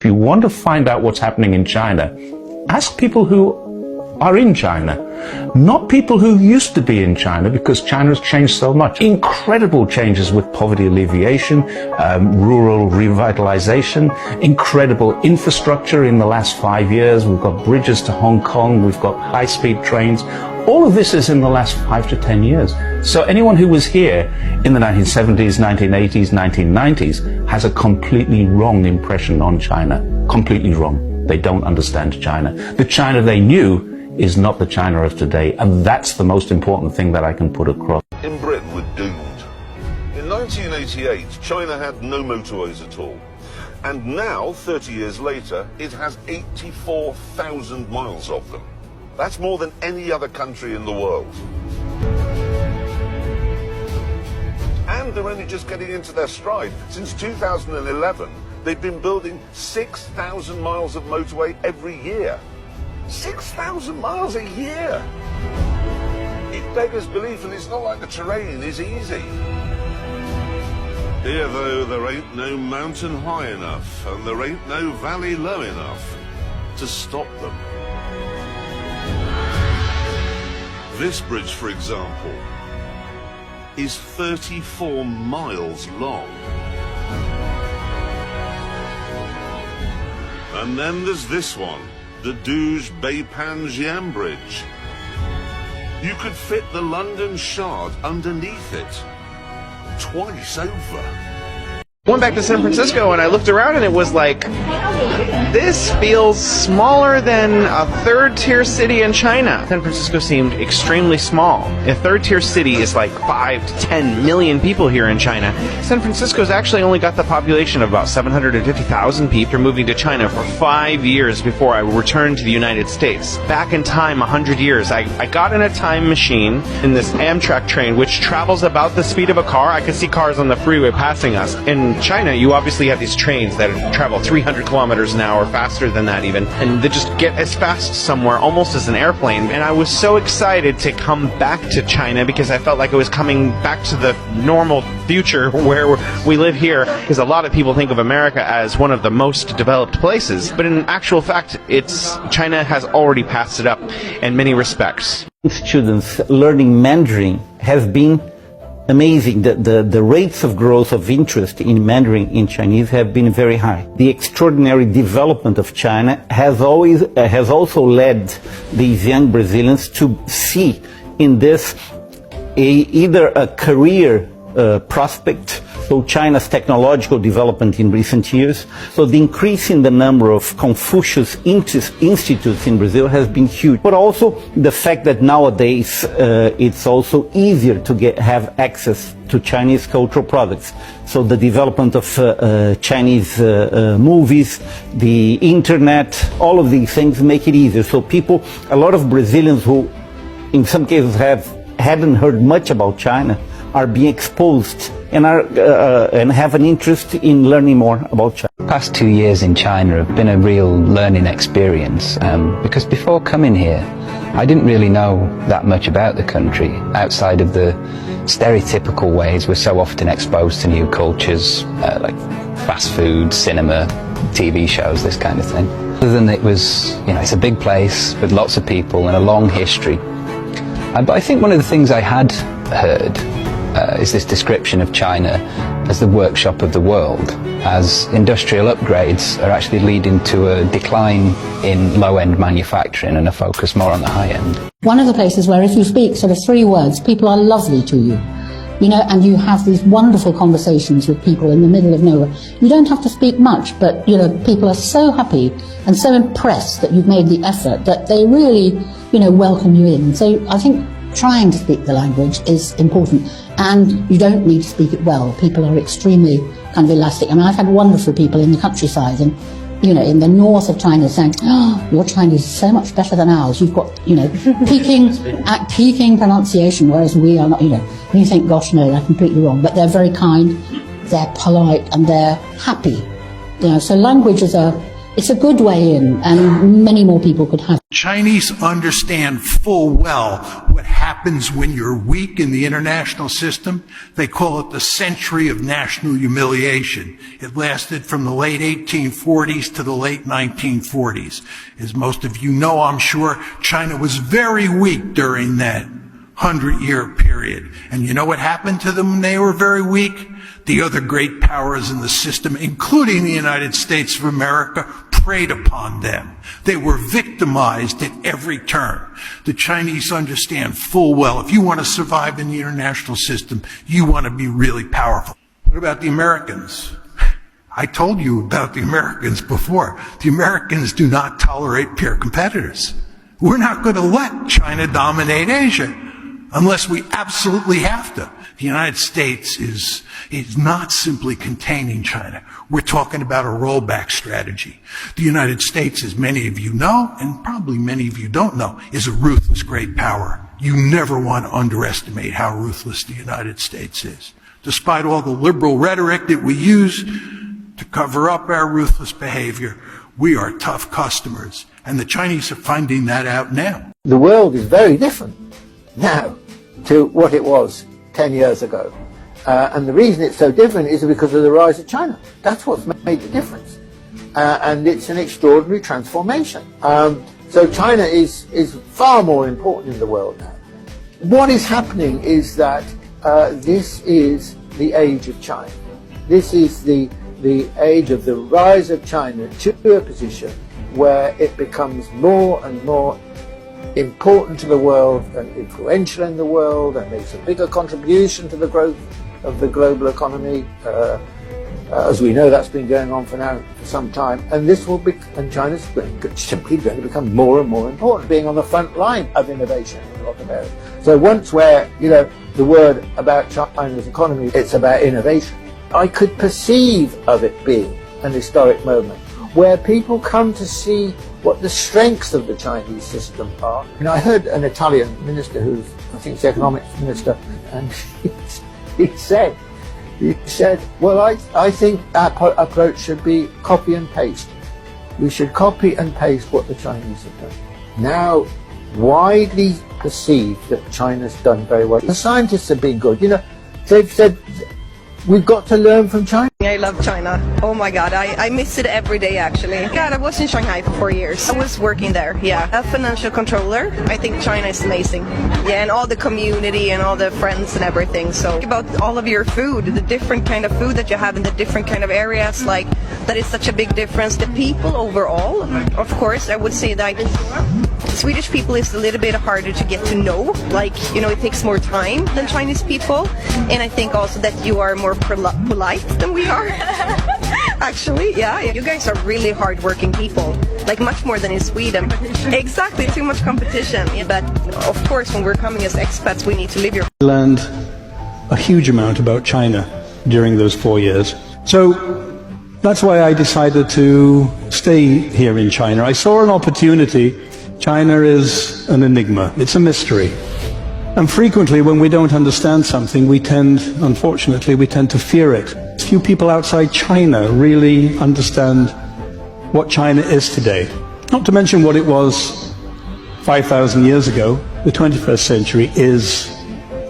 If you want to find out what's happening in China, ask people who are in China, not people who used to be in China, because China has changed so much. Incredible changes with poverty alleviation, rural revitalization, incredible infrastructure in the last 5 years. We've got bridges to Hong Kong, we've got high-speed trains. All of this is in the last 5 to 10 years. So anyone who was here in the 1970s, 1980s, 1990s has a completely wrong impression on China. Completely wrong. They don't understand China. The China they knew is not the China of today, and that's the most important thing that I can put across. In Britain, we're doomed. In 1988, China had no motorways at all. And now, 30 years later, it has 84,000 miles of them. That's more than any other country in the world. And they're only just getting into their stride. Since 2011, they've been building 6,000 miles of motorway every year. 6,000 miles a year! It beggars belief, and it's not like the terrain is easy. Here, though, there ain't no mountain high enough, and there ain't no valley low enough to stop them. This bridge, for example, is 34 miles long. And then there's this one, the Dooge-Beipanjian Bridge. You could fit the London Shard underneath it, twice over. Went back to San Francisco and I looked around and it was like, this feels smaller than a third-tier city in China. San Francisco seemed extremely small. A third-tier city is like 5 to 10 million people here in China. San Francisco's actually only got the population of about 750,000 people. After moving to China for 5 years before I returned to the United States. Back in time, 100 years, I got in a time machine in this Amtrak train, which travels about the speed of a car. I could see cars on the freeway passing us. In China, you obviously have these trains that travel 300 kilometers an hour, faster than that even, and they just get as fast somewhere, almost as an airplane. And I was so excited to come back to China because I felt like I was coming back to the normal future where we live here, because a lot of people think of America as one of the most developed places, but in actual fact, China has already passed it up in many respects. Students learning Mandarin has been amazing. The rates of growth of interest in Mandarin in Chinese have been very high. The extraordinary development of China has also led these young Brazilians to see in this either a career prospect, so China's technological development in recent years. So the increase in the number of Confucius institutes in Brazil has been huge. But also the fact that nowadays it's also easier to have access to Chinese cultural products. So the development of Chinese movies, the internet, all of these things make it easier. So a lot of Brazilians who in some cases hadn't heard much about China are being exposed and have an interest in learning more about China. The past 2 years in China have been a real learning experience because before coming here I didn't really know that much about the country outside of the stereotypical ways we're so often exposed to new cultures like fast food, cinema, TV shows, this kind of thing. Other than it was, it's a big place with lots of people and a long history. But I think one of the things I had heard is this description of China as the workshop of the world, as industrial upgrades are actually leading to a decline in low-end manufacturing and a focus more on the high-end. One of the places where if you speak sort of 3 words, people are lovely to you, and you have these wonderful conversations with people in the middle of nowhere. You don't have to speak much, but, people are so happy and so impressed that you've made the effort that they really, welcome you in. So I think trying to speak the language is important, and you don't need to speak it well. People are extremely kind of elastic. I mean, I've had wonderful people in the countryside and, in the north of China saying, oh, your Chinese is so much better than ours. You've got, Peking pronunciation, whereas we are not, And you think, gosh, no, they're completely wrong. But they're very kind, they're polite, and they're happy. So language is It's a good way in, and many more people could have. Chinese understand full well what happens when you're weak in the international system. They call it the century of national humiliation. It lasted from the late 1840s to the late 1940s. As most of you know, I'm sure, China was very weak during that 100-year period. And you know what happened to them when they were very weak? The other great powers in the system, including the United States of America, preyed upon them. They were victimized at every turn. The Chinese understand full well, if you want to survive in the international system, you want to be really powerful. What about the Americans? I told you about the Americans before. The Americans do not tolerate peer competitors. We're not going to let China dominate Asia unless we absolutely have to. The United States is not simply containing China. We're talking about a rollback strategy. The United States, as many of you know, and probably many of you don't know, is a ruthless great power. You never want to underestimate how ruthless the United States is. Despite all the liberal rhetoric that we use to cover up our ruthless behavior, we are tough customers. And the Chinese are finding that out now. The world is very different now to what it was 10 years ago. And the reason it's so different is because of the rise of China. That's what's made the difference. And it's an extraordinary transformation. So China is far more important in the world now. What is happening is that this is the age of China. This is the age of the rise of China to a position where it becomes more and more important to the world and influential in the world and makes a bigger contribution to the growth of the global economy. As we know, that's been going on for some time, and this will be, and China's simply going to become more and more important, being on the front line of innovation in a lot of areas. So once where, the word about China's economy, it's about innovation, I could perceive of it being an historic moment where people come to see what the strengths of the Chinese system are. I heard an Italian minister who's, I think, the economics minister, and he said, well, I think our approach should be copy and paste. We should copy and paste what the Chinese have done. Now, widely perceived that China's done very well. The scientists have been good. They've said, we've got to learn from China. I love China. Oh my God, I miss it every day actually. God, I was in Shanghai for 4 years. I was working there, a financial controller. I think China is amazing. And all the community and all the friends and everything. So about all of your food, the different kind of food that you have in the different kind of areas, like that is such a big difference. The people overall, of course, I would say that Swedish people is a little bit harder to get to know. It takes more time than Chinese people. And I think also that you are more polite than we are. Actually, you guys are really hard-working people, much more than in Sweden. Exactly, too much competition. But of course, when we're coming as expats, we need to live here. I learned a huge amount about China during those 4 years. So that's why I decided to stay here in China. I saw an opportunity. China is an enigma. It's a mystery. And frequently, when we don't understand something, unfortunately, we tend to fear it. Few people outside China really understand what China is today. Not to mention what it was 5,000 years ago. The 21st century is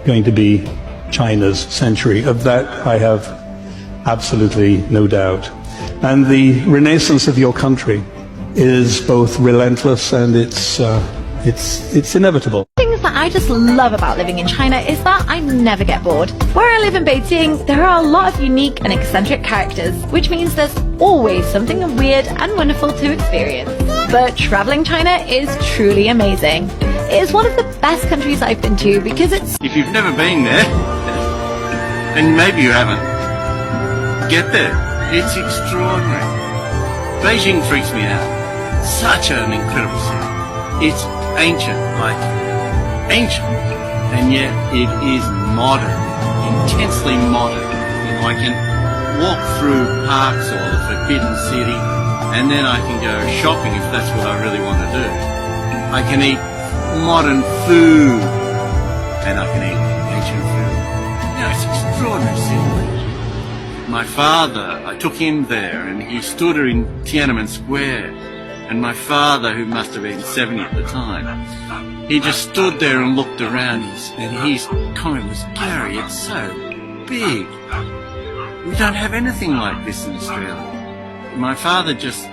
going to be China's century. Of that, I have absolutely no doubt. And the renaissance of your country is both relentless and it's inevitable. Things that I just love about living in China is that I never get bored. Where I live in Beijing, there are a lot of unique and eccentric characters, which means there's always something weird and wonderful to experience. But traveling China is truly amazing. It is one of the best countries I've been to because it's... If you've never been there, and maybe you haven't, get there. It's extraordinary. Beijing freaks me out. Such an incredible city. It's ancient, and yet it is modern, intensely modern. I can walk through parks or the Forbidden City, and then I can go shopping if that's what I really want to do. I can eat modern food, and I can eat ancient food. It's an extraordinary city. my father, I took him there and he stood in Tiananmen Square. And my father, who must have been 70 at the time, he just stood there and looked around and his comment was, Gary, it's so big. We don't have anything like this in Australia. My father just